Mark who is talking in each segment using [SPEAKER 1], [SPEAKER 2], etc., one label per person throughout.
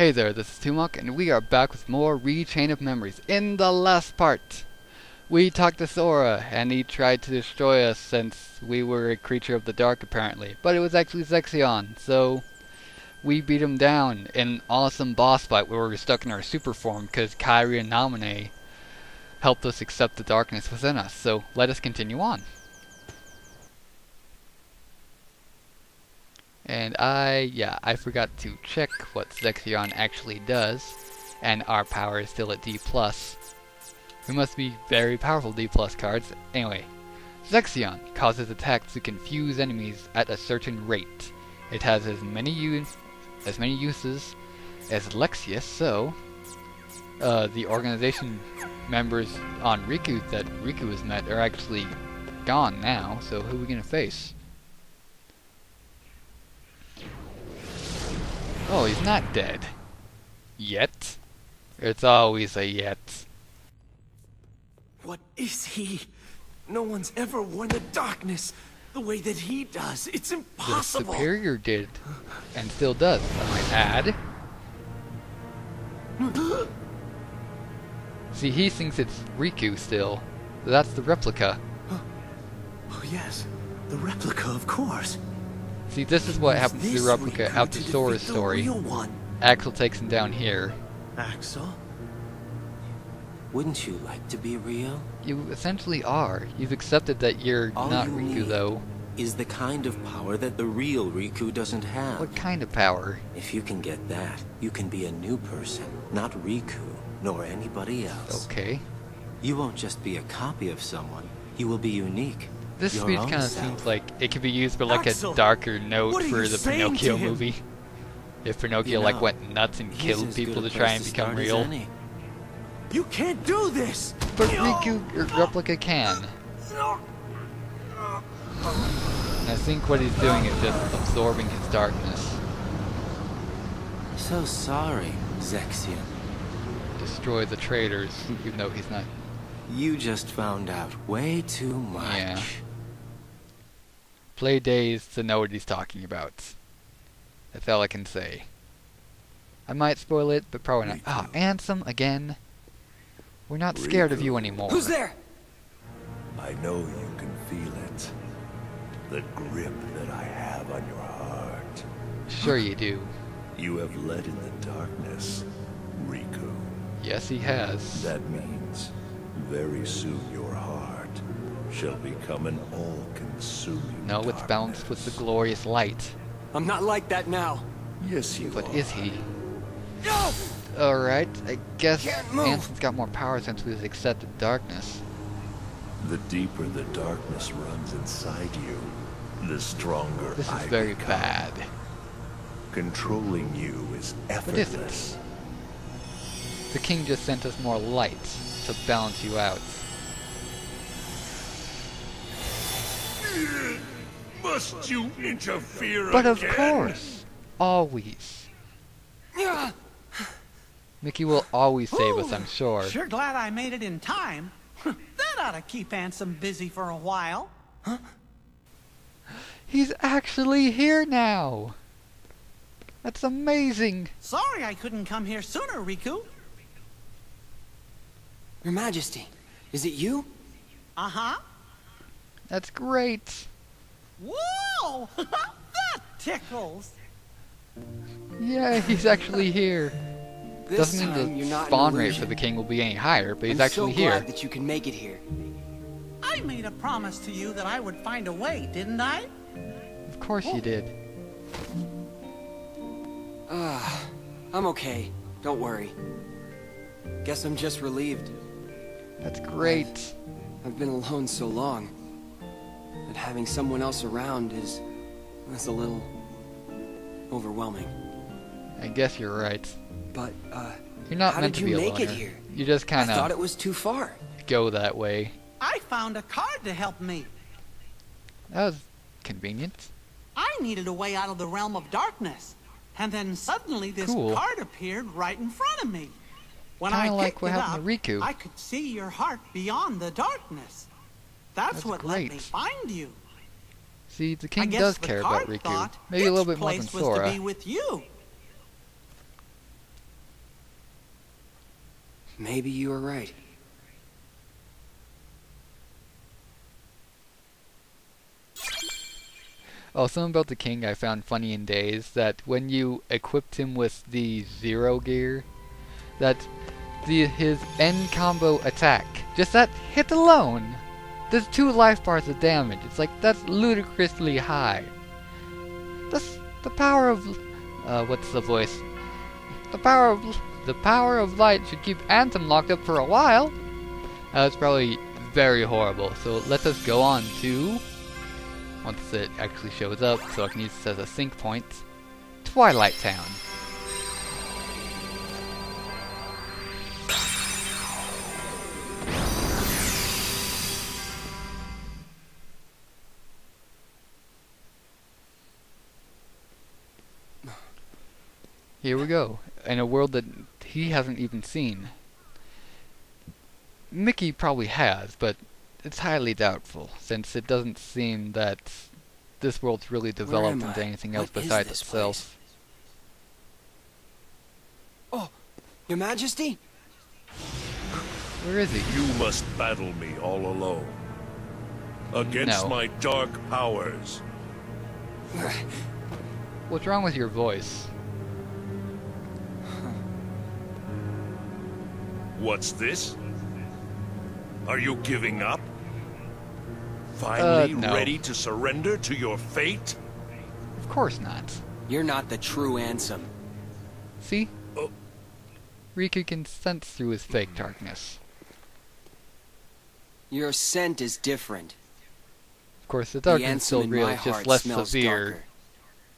[SPEAKER 1] Hey there, this is Toemock, and we are back with more Chain of Memories. In the last part, we talked to Sora, and he tried to destroy us since we were a creature of the dark, apparently. But it was actually Zexion, so we beat him down in an awesome boss fight where we were stuck in our super form because Kairi and Naminé helped us accept the darkness within us. So let us continue on. And I forgot to check what Zexion actually does, and our power is still at D+. We must be very powerful D+ cards. Anyway, Zexion causes attacks to confuse enemies at a certain rate. It has as many uses as Lexius, so the organization members on Riku that Riku has met are actually gone now, so who are we gonna face? Oh, he's not dead. Yet. It's always a yet.
[SPEAKER 2] What is he? No one's ever worn the darkness the way that he does. It's impossible.
[SPEAKER 1] The Superior did, and still does, I might add. See, he thinks it's Riku still. That's the replica.
[SPEAKER 2] Oh yes, the replica, of course.
[SPEAKER 1] See, this is what happens to the replica after Sora's story. Axel takes him down here.
[SPEAKER 2] Axel? Wouldn't you like to be real?
[SPEAKER 1] You essentially are. You've accepted that you're not Riku, though.
[SPEAKER 2] Is the kind of power that the real Riku doesn't have.
[SPEAKER 1] What kind of power?
[SPEAKER 2] If you can get that, you can be a new person, not Riku, nor anybody else.
[SPEAKER 1] Okay.
[SPEAKER 2] You won't just be a copy of someone. You will be unique.
[SPEAKER 1] This speech kind of seems like it could be used for like a darker note for the Pinocchio movie. If Pinocchio like went nuts and killed people to try and become real.
[SPEAKER 2] You can't do this!
[SPEAKER 1] But Riku or Replica can. And I think what he's doing is just absorbing his darkness.
[SPEAKER 2] So sorry, Zexion.
[SPEAKER 1] Destroy the traitors, even though he's not.
[SPEAKER 2] You just found out way too much.
[SPEAKER 1] Yeah. Play D.I.Z to know what he's talking about. That's all I can say. I might spoil it, but probably not. Ah, Ansem again. We're not scared of you anymore.
[SPEAKER 3] Who's there?
[SPEAKER 4] I know you can feel it. The grip that I have on your heart.
[SPEAKER 1] Sure you do.
[SPEAKER 4] You have led in the darkness, Riku.
[SPEAKER 1] Yes, he has.
[SPEAKER 4] That means very soon your heart shall become an all-consuming
[SPEAKER 1] No, it's balanced with the glorious light.
[SPEAKER 3] I'm not like that now.
[SPEAKER 4] Yes, you
[SPEAKER 1] But
[SPEAKER 4] are.
[SPEAKER 1] is he?
[SPEAKER 3] No!
[SPEAKER 1] Alright, I guess
[SPEAKER 3] Can't move.
[SPEAKER 1] Ansem's got more power since we've accepted darkness.
[SPEAKER 4] The deeper the darkness runs inside you, the stronger
[SPEAKER 1] This is
[SPEAKER 4] I
[SPEAKER 1] very
[SPEAKER 4] become.
[SPEAKER 1] bad.
[SPEAKER 4] Controlling you is
[SPEAKER 1] But is
[SPEAKER 4] effortless.
[SPEAKER 1] The king just sent us more light to balance you out.
[SPEAKER 4] Must you interfere
[SPEAKER 1] But of
[SPEAKER 4] again?
[SPEAKER 1] course! Always. Mickey will always save us, I'm sure.
[SPEAKER 5] Sure glad I made it in time. That ought to keep Ansem busy for a while.
[SPEAKER 1] He's actually here now! That's amazing!
[SPEAKER 5] Sorry I couldn't come here sooner, Riku.
[SPEAKER 3] Your Majesty, is it you?
[SPEAKER 5] Uh-huh.
[SPEAKER 1] That's great!
[SPEAKER 5] Whoa! That tickles!
[SPEAKER 1] Yeah, he's actually here.
[SPEAKER 3] This
[SPEAKER 1] Doesn't
[SPEAKER 3] time
[SPEAKER 1] mean
[SPEAKER 3] you're
[SPEAKER 1] the
[SPEAKER 3] not
[SPEAKER 1] spawn
[SPEAKER 3] an
[SPEAKER 1] rate
[SPEAKER 3] illusion.
[SPEAKER 1] for the king will be any higher, but he's
[SPEAKER 3] I'm
[SPEAKER 1] actually
[SPEAKER 3] so
[SPEAKER 1] here.
[SPEAKER 3] glad that you can make it here.
[SPEAKER 5] I made a promise to you that I would find a way, didn't I?
[SPEAKER 1] Of course you did.
[SPEAKER 3] I'm okay. Don't worry. Guess I'm just relieved.
[SPEAKER 1] That's great.
[SPEAKER 3] I've been alone so long that having someone else around is a little overwhelming.
[SPEAKER 1] I guess you're right.
[SPEAKER 3] But
[SPEAKER 1] You're not
[SPEAKER 3] how
[SPEAKER 1] meant
[SPEAKER 3] did
[SPEAKER 1] to
[SPEAKER 3] you
[SPEAKER 1] be a
[SPEAKER 3] make
[SPEAKER 1] loner.
[SPEAKER 3] it here?
[SPEAKER 1] You just
[SPEAKER 3] I
[SPEAKER 1] kind
[SPEAKER 3] thought
[SPEAKER 1] of
[SPEAKER 3] it was too far.
[SPEAKER 1] go that way.
[SPEAKER 5] I found a card to help me.
[SPEAKER 1] That was convenient.
[SPEAKER 5] I needed a way out of the realm of darkness. And then suddenly this
[SPEAKER 1] Cool.
[SPEAKER 5] card appeared right in front of me. When
[SPEAKER 1] Kinda
[SPEAKER 5] I
[SPEAKER 1] like
[SPEAKER 5] picked
[SPEAKER 1] what
[SPEAKER 5] it
[SPEAKER 1] happened
[SPEAKER 5] up,
[SPEAKER 1] to Riku.
[SPEAKER 5] I could see your heart beyond the darkness. That's
[SPEAKER 1] That's
[SPEAKER 5] what let me
[SPEAKER 1] great.
[SPEAKER 5] find you.
[SPEAKER 1] See, the
[SPEAKER 5] I
[SPEAKER 1] king
[SPEAKER 5] guess
[SPEAKER 1] does
[SPEAKER 5] the
[SPEAKER 1] care about
[SPEAKER 5] card
[SPEAKER 1] Riku.
[SPEAKER 5] thought
[SPEAKER 1] Maybe a little
[SPEAKER 5] its
[SPEAKER 1] bit more than
[SPEAKER 5] place was
[SPEAKER 1] Sora.
[SPEAKER 5] to be with you.
[SPEAKER 3] Maybe you were right.
[SPEAKER 1] Oh, something about the king I found funny in Days, that when you equipped him with the zero gear, that his end combo attack, just that hit alone, does 2 life bars of damage. It's like, that's ludicrously high. That's the power of, what's the voice? The power of light should keep Anthem locked up for a while. That's probably very horrible. So let us go on to, once it actually shows up, so I can use this as a sync point, Twilight Town. Here we go, in a world that he hasn't even seen. Mickey probably has, but it's highly doubtful, since it doesn't seem that this world's really developed into anything else besides itself.
[SPEAKER 3] Oh, Your Majesty?
[SPEAKER 1] Where is he?
[SPEAKER 4] You must battle me all alone. Against
[SPEAKER 1] No.
[SPEAKER 4] my dark powers.
[SPEAKER 1] What's wrong with your voice?
[SPEAKER 4] What's this? Are you giving up? Finally
[SPEAKER 1] no.
[SPEAKER 4] ready to surrender to your fate?
[SPEAKER 1] Of course not.
[SPEAKER 3] You're not the true Ansem.
[SPEAKER 1] See?
[SPEAKER 4] Oh.
[SPEAKER 1] Riku can sense through his fake darkness.
[SPEAKER 3] Your scent is different.
[SPEAKER 1] Of course, the
[SPEAKER 3] The
[SPEAKER 1] darkness is
[SPEAKER 3] Ansem
[SPEAKER 1] still
[SPEAKER 3] in
[SPEAKER 1] real,
[SPEAKER 3] my
[SPEAKER 1] it's just
[SPEAKER 3] heart
[SPEAKER 1] less
[SPEAKER 3] smells
[SPEAKER 1] severe.
[SPEAKER 3] darker.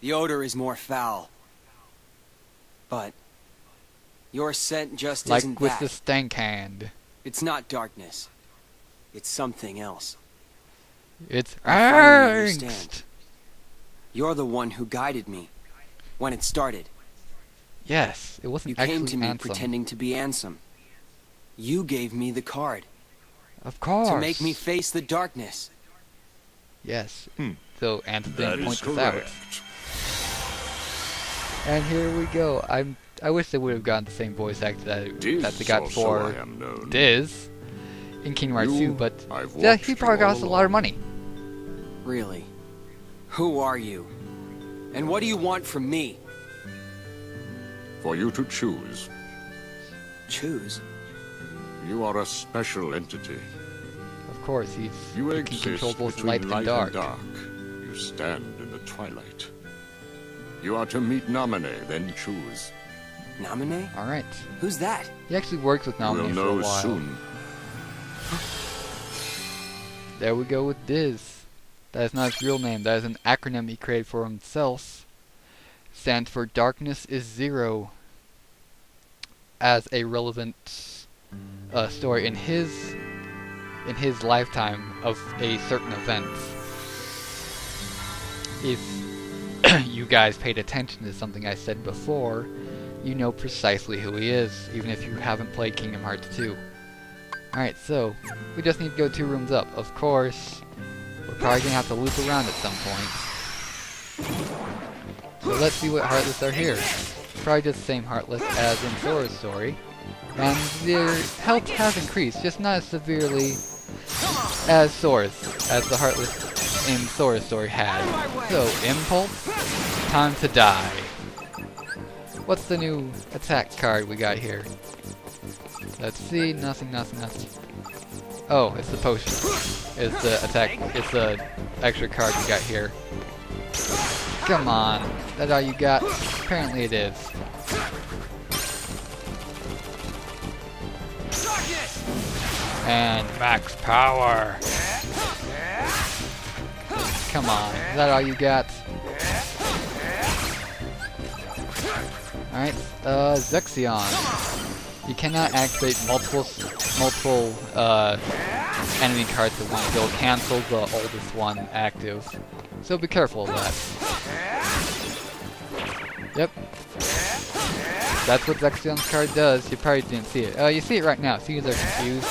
[SPEAKER 3] The odor is more foul. But your scent just
[SPEAKER 1] Like
[SPEAKER 3] isn't
[SPEAKER 1] with
[SPEAKER 3] that.
[SPEAKER 1] the stank hand.
[SPEAKER 3] It's not darkness. It's something else.
[SPEAKER 1] It's
[SPEAKER 3] I finally understand.
[SPEAKER 1] angst!
[SPEAKER 3] You're the one who guided me when it started.
[SPEAKER 1] Yes, it wasn't
[SPEAKER 3] You
[SPEAKER 1] actually
[SPEAKER 3] came to me
[SPEAKER 1] Ansem.
[SPEAKER 3] pretending to be Ansem. You gave me the card
[SPEAKER 1] Of course.
[SPEAKER 3] to make me face the darkness.
[SPEAKER 1] Yes. So Ansem
[SPEAKER 4] That
[SPEAKER 1] didn't
[SPEAKER 4] is
[SPEAKER 1] point this out.
[SPEAKER 4] correct.
[SPEAKER 1] And here we go. I wish they would have gotten the same voice actor that they got for D.I.Z in Kingdom Hearts 2, but yeah, he probably got us a lot of money.
[SPEAKER 3] Really? Who are you? And what do you want from me?
[SPEAKER 6] For you to choose.
[SPEAKER 3] Choose?
[SPEAKER 6] You are a special entity.
[SPEAKER 1] Of course,
[SPEAKER 6] You
[SPEAKER 1] he can
[SPEAKER 6] exist
[SPEAKER 1] control both
[SPEAKER 6] between
[SPEAKER 1] light and dark.
[SPEAKER 6] You stand in the twilight. You are to meet Namine, then choose.
[SPEAKER 3] Namine?
[SPEAKER 1] Alright.
[SPEAKER 3] Who's that?
[SPEAKER 1] He actually works with
[SPEAKER 6] We'll
[SPEAKER 1] Nominee for a
[SPEAKER 6] know
[SPEAKER 1] while.
[SPEAKER 6] soon.
[SPEAKER 1] There we go with D.I.Z. That is not his real name, that is an acronym he created for himself. Stands for Darkness is Zero. As a relevant story in his lifetime of a certain event. If you guys paid attention to something I said before, you know precisely who he is, even if you haven't played Kingdom Hearts 2. Alright, so, we just need to go 2 rooms up. Of course, we're probably going to have to loop around at some point. So let's see what Heartless are here. Probably just the same Heartless as in Sora's story. And their health has increased, just not as severely as Sora's, as the Heartless in Sora's story had. So, Impulse, time to die. What's the new attack card we got here? Let's see, nothing. Oh, it's the potion. It's the attack, it's the extra card we got here. Come on, that's all you got? Apparently it is. And max power. Come on, is that all you got? Alright, Zexion. You cannot activate multiple enemy cards at once. It'll cancel the oldest one active. So be careful of that. Yep. That's what Zexion's card does. You probably didn't see it. You see it right now. See, they're confused.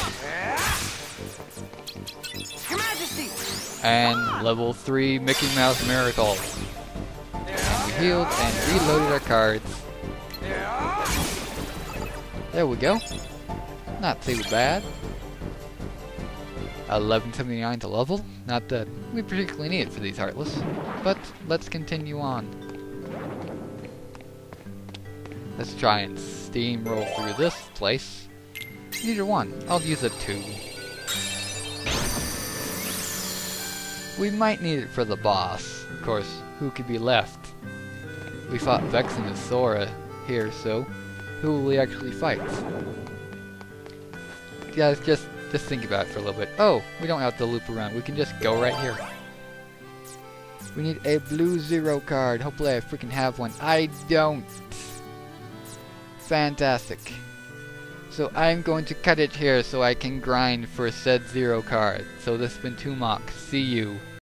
[SPEAKER 5] Your Majesty!
[SPEAKER 1] And level 3 Mickey Mouse Miracle. And we healed and reloaded our cards. There we go. Not too bad. 1179 to level. Not that we particularly need it for these Heartless. But let's continue on. Let's try and steamroll through this place. Neither one. I'll use a 2. We might need it for the boss. Of course, who could be left? We fought Vex and Sora here, so who will we actually fight? Guys, just think about it for a little bit. Oh, we don't have to loop around. We can just go right here. We need a blue 0 card. Hopefully I freaking have one. I don't. Fantastic. So I'm going to cut it here so I can grind for said 0 card. So this has been Toemock. See you.